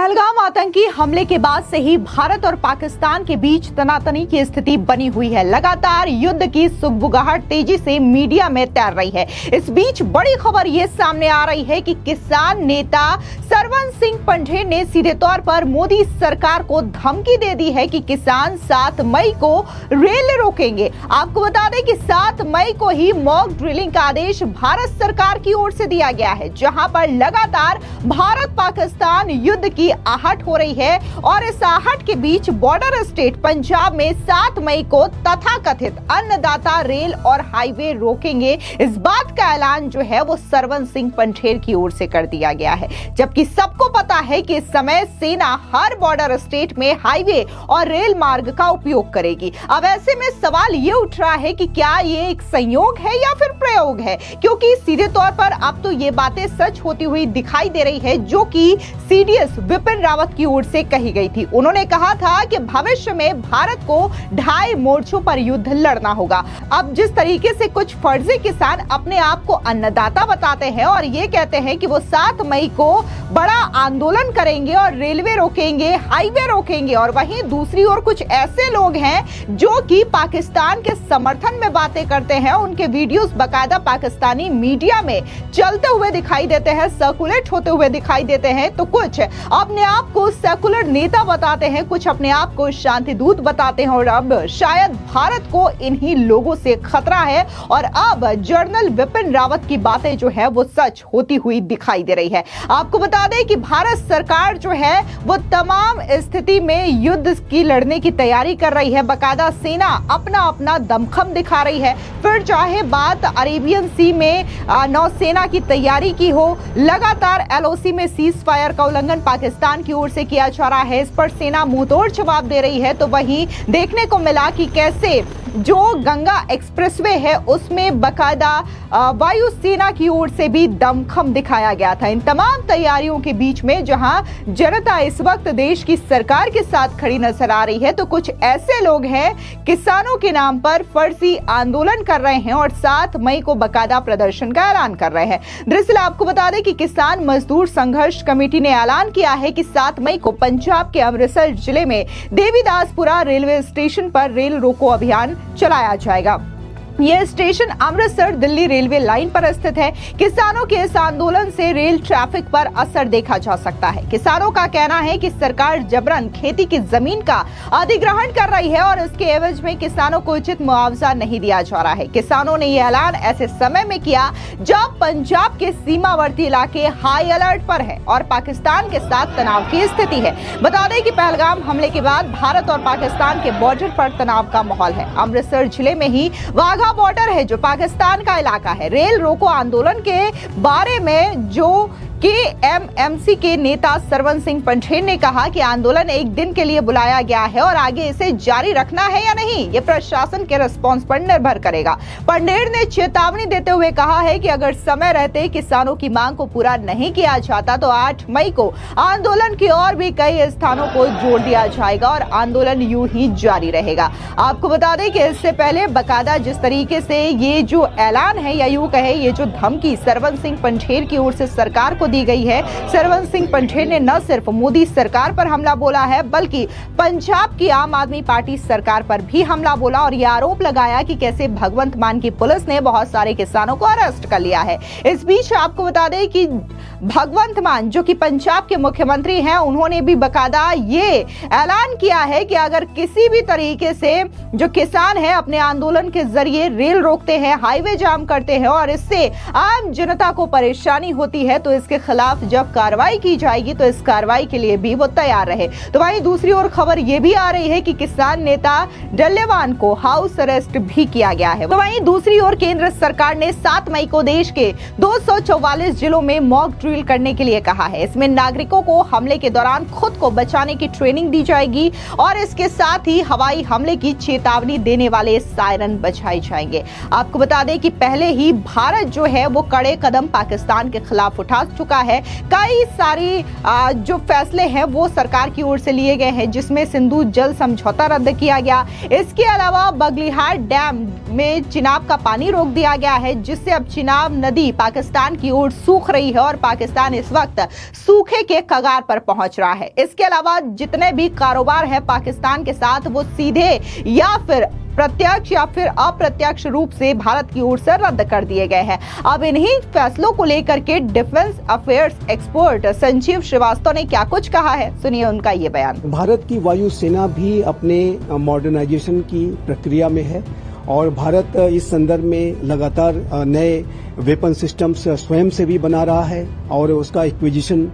पहलगाम आतंकी हमले के बाद से ही भारत और पाकिस्तान के बीच तनातनी की स्थिति बनी हुई है। लगातार युद्ध की सुगबुगाहट तेजी से मीडिया में तैर रही है। इस बीच बड़ी खबर ये सामने आ रही है कि किसान नेता सरवन सिंह पंढेर ने सीधे तौर पर मोदी सरकार को धमकी दे दी है कि किसान 7 मई को रेल रोकेंगे। आपको बता दें कि 7 मई को ही मॉक ड्रिलिंग का आदेश भारत सरकार की ओर से दिया गया है, जहां पर लगातार भारत पाकिस्तान युद्ध की आहट हो रही है। और इस आहट के बीच बॉर्डर स्टेट पंजाब में 7 मई को तथाकथित अन्नदाता रेल और हाईवे रोकेंगे। इस बात का ऐलान जो है वो सरवन सिंह पंढेर की ओर से कर दिया गया है, जबकि सबको पता है कि इस समय सेना हर बॉर्डर स्टेट में हाईवे और रेल मार्ग का उपयोग करेगी। अब ऐसे में सवाल ये उठ रहा है कि क्या ये एक संयोग है या फिर प्रयोग है, क्योंकि सीधे तौर पर अब तो ये बातें सच होती हुई दिखाई दे रही है, जो कि सीडीएस विपिन रावत की ओर से कही गई थी। उन्होंने कहा था कि भविष्य में भारत को 2.5 मोर्चों पर युद्ध लड़ना होगा। अब जिस तरीके से कुछ फर्जी किसान अपने आप को अन्नदाता बताते हैं और ये कहते हैं कि वो 7 मई को बड़ा आंदोलन करेंगे और रेलवे रोकेंगे, हाईवे रोकेंगे, और वहीं दूसरी ओर कुछ ऐसे लोग हैं जो कि पाकिस्तान के समर्थन में बातें करते हैं। उनके वीडियोस बाकायदा पाकिस्तानी मीडिया में चलते हुए दिखाई देते हैं, सर्कुलेट होते हुए दिखाई देते हैं। तो कुछ अपने आप को सेकुलर नेता बताते हैं, कुछ अपने आप को शांति दूत बताते हैं, और अब शायद भारत को इन्हीं लोगों से खतरा है और अब जनरल विपिन रावत की बातें जो है वो सच होती हुई दिखाई दे रही है। आपको बता दें कि भारत सरकार जो है वो तमाम स्थिति में युद्ध की लड़ने की तैयारी कर रही है। बाकायदा सेना अपना अपना दमखम दिखा रही है। फिर चाहे बात अरेबियन सी में नौसेना की तैयारी की हो, लगातार एलओसी में सीज फायर का उल्लंघन पाकिस्तान की ओर से किया जा रहा है, इस पर सेना मुंहतोड़ जवाब दे रही है। तो वहीं देखने को मिला कि कैसे जो गंगा एक्सप्रेसवे है उसमें बाकायदा वायुसेना की ओर से भी दमखम दिखाया गया था। इन तमाम तैयारियों के बीच में जहां जनता इस वक्त देश की सरकार के साथ खड़ी नजर आ रही है, तो कुछ ऐसे लोग हैं किसानों के नाम पर फर्जी आंदोलन कर रहे हैं और 7 मई को बाकायदा प्रदर्शन का ऐलान कर रहे हैं। दरअसल आपको बता दें कि किसान मजदूर संघर्ष कमेटी ने ऐलान किया है कि 7 मई को पंजाब के अमृतसर जिले में देवीदासपुरा रेलवे स्टेशन पर रेल रोको अभियान चलाया जाएगा। यह station Amritsar Delhi railway line पर स्थित है। किसानों के इस आंदोलन से रेल ट्रैफिक पर असर देखा जा सकता है। किसानों का कहना है कि सरकार जबरन खेती की जमीन का अधिग्रहण कर रही है और इसके एवज में किसानों को उचित मुआवजा नहीं दिया जा रहा है। किसानों ने यह ऐलान ऐसे समय में किया जब पंजाब के सीमावर्ती इलाके हाई अलर्ट पर है और पाकिस्तान के साथ तनाव की स्थिति है। बता दें कि पहलगाम हमले के बाद भारत और पाकिस्तान के बॉर्डर पर तनाव का माहौल है। अमृतसर जिले में ही वाघा बॉर्डर है जो पाकिस्तान का इलाका है। रेल रोको आंदोलन के बारे में जो केएमएमसी के नेता सरवन सिंह पंढेर ने कहा कि आंदोलन एक दिन के लिए बुलाया गया है और आगे इसे जारी रखना है या नहीं, ये प्रशासन के रिस्पांस पर निर्भर करेगा। पंढेर ने चेतावनी देते हुए कहा है कि अगर समय रहते किसानों की मांग को पूरा नहीं किया जाता तो 8 मई को आंदोलन के और भी कई स्थानों को जोड़ दिया जाएगा और आंदोलन यूं ही जारी रहेगा। आपको बता दें कि इससे पहले बाकायदा जिस तरीके से ये जो ऐलान है या यूं कहे ये जो धमकी सरवन सिंह पंढेर की ओर से सरकार को दी गई है, सरवन सिंह पंढेर ने न सिर्फ मोदी सरकार पर हमला बोला है बल्कि पंजाब की आम आदमी पार्टी सरकार पर भी हमला बोला और यह आरोप लगाया कि कैसे भगवंत मान की पुलिस ने बहुत सारे किसानों को अरेस्ट कर लिया है। इस बीच आपको बता दें कि भगवंत मान जो कि पंजाब के मुख्यमंत्री हैं, उन्होंने भी बाकायदा ये ऐलान किया है कि अगर किसी भी तरीके से जो किसान है अपने आंदोलन के जरिए रेल रोकते हैं, हाईवे जाम करते हैं और इससे आम जनता को परेशानी होती है, तो इसके खिलाफ जब कार्रवाई की जाएगी तो इस कार्रवाई के लिए भी वो तैयार रहे। तो वहीं दूसरी ओर खबर ये भी आ रही है कि किसान नेता डल्लेवान को हाउस अरेस्ट भी किया गया है। तो वहीं दूसरी ओर केंद्र सरकार ने 7 मई को देश के 244 जिलों में मॉक ड्रिल करने के लिए कहा है। इसमें नागरिकों को हमले के दौरान खुद को बचाने की ट्रेनिंग दी जाएगी और इसके साथ ही हवाई हमले की चेतावनी देने वाले सायरन बजाए जाएंगे। आपको बता दें कि पहले ही भारत जो है वो कड़े कदम पाकिस्तान के खिलाफ उठा चुका चुका है। कई सारी जो फैसले हैं वो सरकार की ओर से लिए गए हैं, जिसमें सिंधु जल समझौता रद्द किया गया। इसके अलावा बगलिहार डैम में चिनाब का पानी रोक दिया गया है, जिससे अब चिनाब नदी पाकिस्तान की ओर सूख रही है और पाकिस्तान इस वक्त सूखे के कगार पर पहुंच रहा है। इसके अलावा जितने भी कारोबार है पाकिस्तान के साथ, वो सीधे या फिर प्रत्यक्ष या फिर अप्रत्यक्ष रूप से भारत की ओर से रद्द कर दिए गए हैं। अब इन्हीं फैसलों को लेकर के defence affairs expert Sanjeev Srivastava ने क्या कुछ कहा है, सुनिए उनका ये बयान। भारत की वायुसेना भी अपने मॉडर्नाइजेशन की प्रक्रिया में है और भारत इस संदर्भ में लगातार नए वेपन सिस्टम्स स्वयं से भी बना रहा है और उसका एक्विजिशन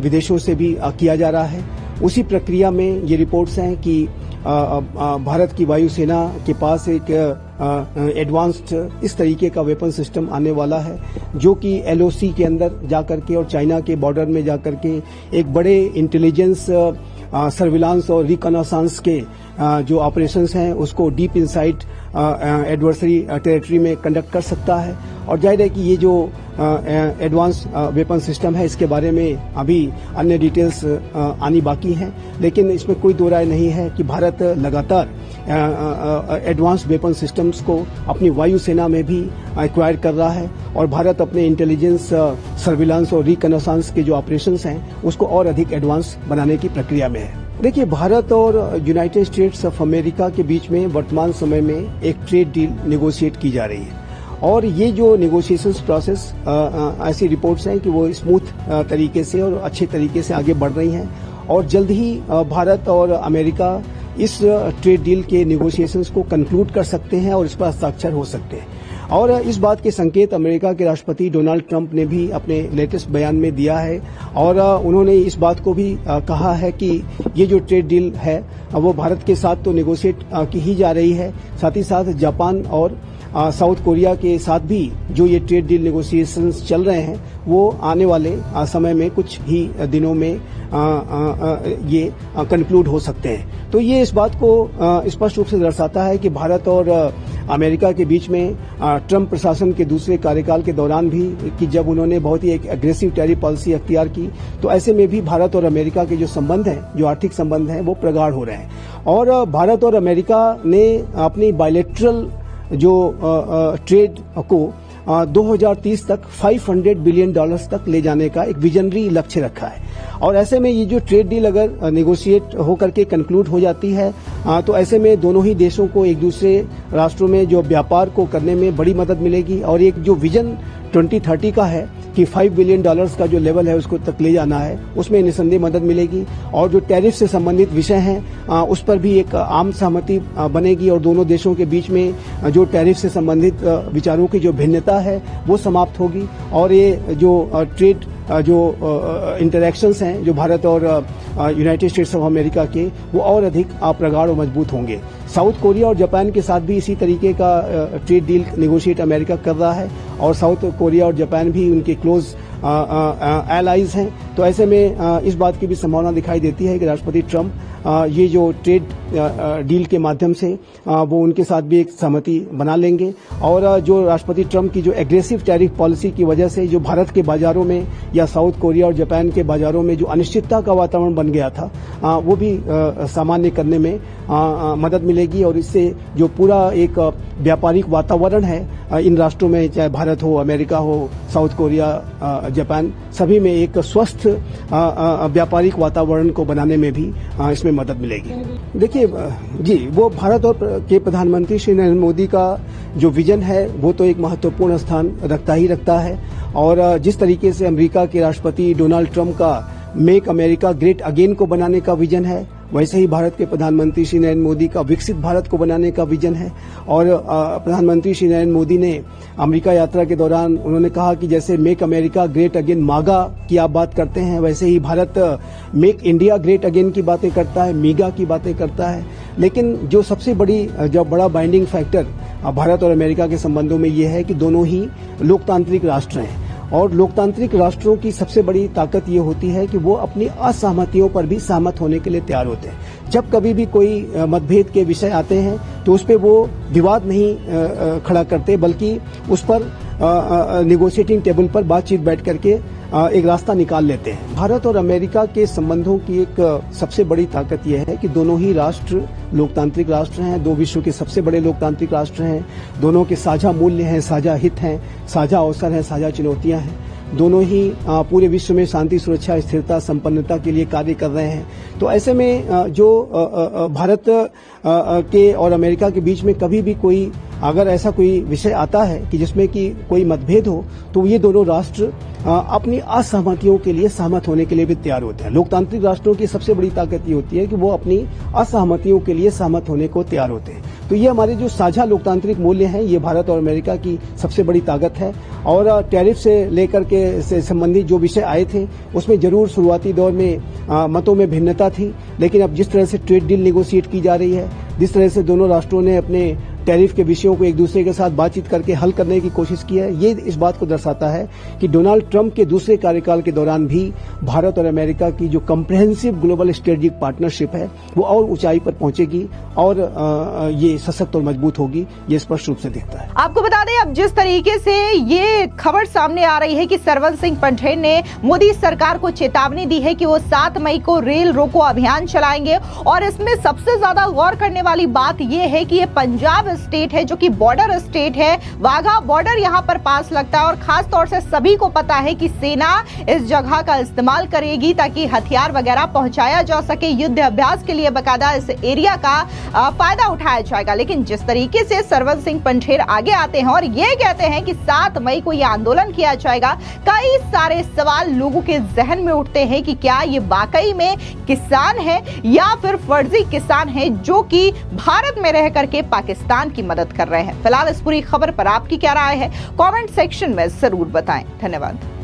विदेशों से भी किया जा रहा है। उसी प्रक्रिया में ये रिपोर्ट्स हैं कि भारत की वायुसेना के पास एक एडवांस्ड इस तरीके का वेपन सिस्टम आने वाला है, जो कि एलओसी के अंदर जाकर के और चाइना के बॉर्डर में जाकर के एक बड़े इंटेलिजेंस सर्विलांस और रिकॉनासांस के जो ऑपरेशंस हैं उसको डीप इनसाइड एडवर्सरी टेरिटरी में कंडक्ट कर सकता है। और जाहिर है कि ये जो एडवांस वेपन सिस्टम है, इसके बारे में अभी अन्य डिटेल्स आनी बाकी हैं, लेकिन इसमें कोई दो राय नहीं है कि भारत लगातार एडवांस वेपन सिस्टम्स को अपनी वायुसेना में भी एक्वायर कर रहा है और भारत अपने इंटेलिजेंस सर्विलांस और रिकॉनासांस के जो ऑपरेशंस हैं उसको और अधिक एडवांस बनाने की प्रक्रिया में है। देखिए, भारत और यूनाइटेड स्टेट्स ऑफ अमेरिका के बीच में वर्तमान समय में एक ट्रेड डील नेगोशिएट की जा रही है और ये जो नेगोशिएशंस प्रोसेस ऐसी रिपोर्ट्स हैं कि वो स्मूथ तरीके से और अच्छे तरीके से आगे बढ़ रही हैं और जल्द ही भारत और अमेरिका इस ट्रेड डील के नेगोशिएशंस को कंक्लूड कर सकते हैं और इस पर हस्ताक्षर हो सकते हैं। और इस बात के संकेत अमेरिका के राष्ट्रपति डोनाल्ड ट्रंप ने भी अपने लेटेस्ट बयान में दिया है और उन्होंने इस बात को भी कहा है कि ये जो ट्रेड डील है वो भारत के साथ तो नेगोशिएट की ही जा रही है, साथ ही साथ जापान और साउथ कोरिया के साथ भी जो ये ट्रेड डील नेगोशिएशंस चल रहे हैं वो आने वाले समय में कुछ ही दिनों में ये कंक्लूड हो सकते हैं। तो ये इस बात को स्पष्ट रूप से दर्शाता है कि भारत और अमेरिका के बीच में ट्रंप प्रशासन के दूसरे कार्यकाल के दौरान भी कि जब उन्होंने बहुत ही एक एग्रेसिव टैरिफ पॉलिसी अख्तियार की, तो ऐसे में भी भारत और अमेरिका के जो संबंध हैं, जो आर्थिक संबंध हैं, वो प्रगाढ़ हो रहे हैं। और भारत और अमेरिका ने अपनी बायलैटरल जो ट्रेड को 2030 तक $500 बिलियन तक ले जाने का एक विजनरी लक्ष्य रखा है। और ऐसे में ये जो ट्रेड डील अगर नेगोशिएट होकर के कंक्लूड हो जाती है तो ऐसे में दोनों ही देशों को एक दूसरे राष्ट्रों में जो व्यापार को करने में बड़ी मदद मिलेगी और एक जो विजन 2030 का है कि $5 बिलियन का जो लेवल है उसको तक ले जाना है, उसमें निसंदेह मदद मिलेगी। और जो टैरिफ से संबंधित विषय हैं उस पर भी एक आम सहमति बनेगी और दोनों देशों के बीच में जो टैरिफ से संबंधित विचारों की जो भिन्नता है वो समाप्त होगी और ये जो ट्रेड जो इंटरैक्शंस हैं जो भारत और यूनाइटेड स्टेट्स ऑफ अमेरिका के, वो और अधिक प्रगाढ़ और मजबूत होंगे। साउथ कोरिया और जापान के साथ भी इसी तरीके का ट्रेड डील नेगोशिएट अमेरिका कर रहा है और साउथ कोरिया और जापान भी उनके क्लोज एलाइज हैं। तो ऐसे में इस बात की भी संभावना दिखाई देती है कि राष्ट्रपति ट्रंप ये जो ट्रेड डील के माध्यम से वो उनके साथ भी एक सहमति बना लेंगे और जो राष्ट्रपति ट्रंप की जो एग्रेसिव टैरिफ पॉलिसी की वजह से जो भारत के बाजारों में या साउथ कोरिया और जापान के बाजारों में जो अनिश्चितता का वातावरण बन गया था वो भी सामान्य करने में मदद मिलेगी और इससे जो पूरा एक व्यापारिक वातावरण है इन राष्ट्रों में, चाहे भारत हो, अमेरिका हो, साउथ कोरिया, जापान, सभी में एक स्वस्थ व्यापारिक वातावरण को बनाने में भी इसमें मदद मिलेगी। देखिए जी, वो भारत और के प्रधानमंत्री श्री नरेंद्र मोदी का जो विजन है वो तो एक महत्वपूर्ण स्थान रखता है और जिस तरीके से अमेरिका के राष्ट्रपति डोनाल्ड ट्रंप का मेक अमेरिका ग्रेट अगेन को बनाने का विजन है, वैसे ही भारत के प्रधानमंत्री श्री नरेंद्र मोदी का विकसित भारत को बनाने का विजन है। और प्रधानमंत्री श्री नरेंद्र मोदी ने अमेरिका यात्रा के दौरान उन्होंने कहा कि जैसे मेक अमेरिका ग्रेट अगेन मागा की आप बात करते हैं, वैसे ही Bharat make India great again की बातें करता है, मीगा की बातें करता है। लेकिन जो सबसे बड़ा बाइंडिंग फैक्टर भारत और अमेरिका के संबंधों में ये है कि दोनों ही लोकतांत्रिक राष्ट्र हैं और लोकतांत्रिक राष्ट्रों की सबसे बड़ी ताकत ये होती है कि वो अपनी असहमतियों पर भी सहमत होने के लिए तैयार होते हैं। जब कभी भी कोई मतभेद के विषय आते हैं तो उस पर वो विवाद नहीं खड़ा करते, बल्कि उस पर नेगोशिएटिंग टेबल पर बातचीत बैठ करके एक रास्ता निकाल लेते हैं। भारत और अमेरिका के संबंधों की एक सबसे बड़ी ताकत यह है कि दोनों ही राष्ट्र लोकतांत्रिक राष्ट्र हैं, दो विश्व के सबसे बड़े लोकतांत्रिक राष्ट्र हैं, दोनों के साझा मूल्य हैं, साझा हित हैं, साझा अवसर हैं, साझा चुनौतियां हैं। दोनों ही पूरे विश्व में शांति, सुरक्षा, स्थिरता, संपन्नता के लिए कार्य कर रहे हैं। तो ऐसे में जो भारत के और अमेरिका के बीच में कभी भी कोई अगर ऐसा कोई विषय आता है कि जिसमें कि कोई मतभेद हो, तो ये दोनों राष्ट्र अपनी असहमतियों के लिए सहमत होने के लिए भी तैयार होते हैं। लोकतांत्रिक राष्ट्रों की सबसे बड़ी ताकत ये होती है कि वो अपनी असहमतियों के लिए सहमत होने को तैयार होते हैं। तो ये हमारे जो साझा लोकतांत्रिक मूल्य हैं, ये भारत और अमेरिका की सबसे बड़ी ताकत है। और टैरिफ से लेकर के से संबंधित जो विषय आए थे, उसमें जरूर शुरुआती दौर में मतों में भिन्नता थी, लेकिन अब जिस तरह से ट्रेड डील नेगोशिएट की जा रही है, जिस तरह से दोनों राष्ट्रों ने अपने टैरिफ के विषयों को एक दूसरे के साथ बातचीत करके हल करने की कोशिश की है, ये इस बात को दर्शाता है कि डोनाल्ड ट्रंप के दूसरे कार्यकाल के दौरान भी भारत और अमेरिका की जो कम्प्रिहेंसिव ग्लोबल स्ट्रेटेजिक पार्टनरशिप है, वो और ऊंचाई पर पहुंचेगी और ये सशक्त और मजबूत होगी, ये स्पष्ट रूप से दिखता है। आपको बता दें, अब जिस तरीके से ये खबर सामने आ रही है कि सरवन सिंह पंठेर ने मोदी सरकार को चेतावनी दी है कि वो 7 मई को रेल रोको अभियान चलाएंगे, और इसमें सबसे ज्यादा गौर करने वाली बात यह है कि ये पंजाब स्टेट है जो कि बॉर्डर स्टेट है, वाघा बॉर्डर यहां पर पास लगता है, और खास तौर से सभी को पता है कि सेना इस जगह का इस्तेमाल करेगी ताकि हथियार वगैरह पहुंचाया जा सके। युद्ध अभ्यास के लिए बकायदा इस एरिया का फायदा उठाया जाएगा। लेकिन जिस तरीके से सरवन सिंह पंठेर आगे आते हैं और ये कहते हैं कि 7 मई को यह आंदोलन किया जाएगा, कई सारे सवाल लोगों के जहन में उठते हैं कि क्या ये वाकई में किसान है या फिर फर्जी किसान है जो कि भारत में रह करके पाकिस्तान की मदद कर रहे हैं। फिलहाल इस पूरी खबर पर आपकी क्या राय है, कमेंट सेक्शन में जरूर बताएं। धन्यवाद।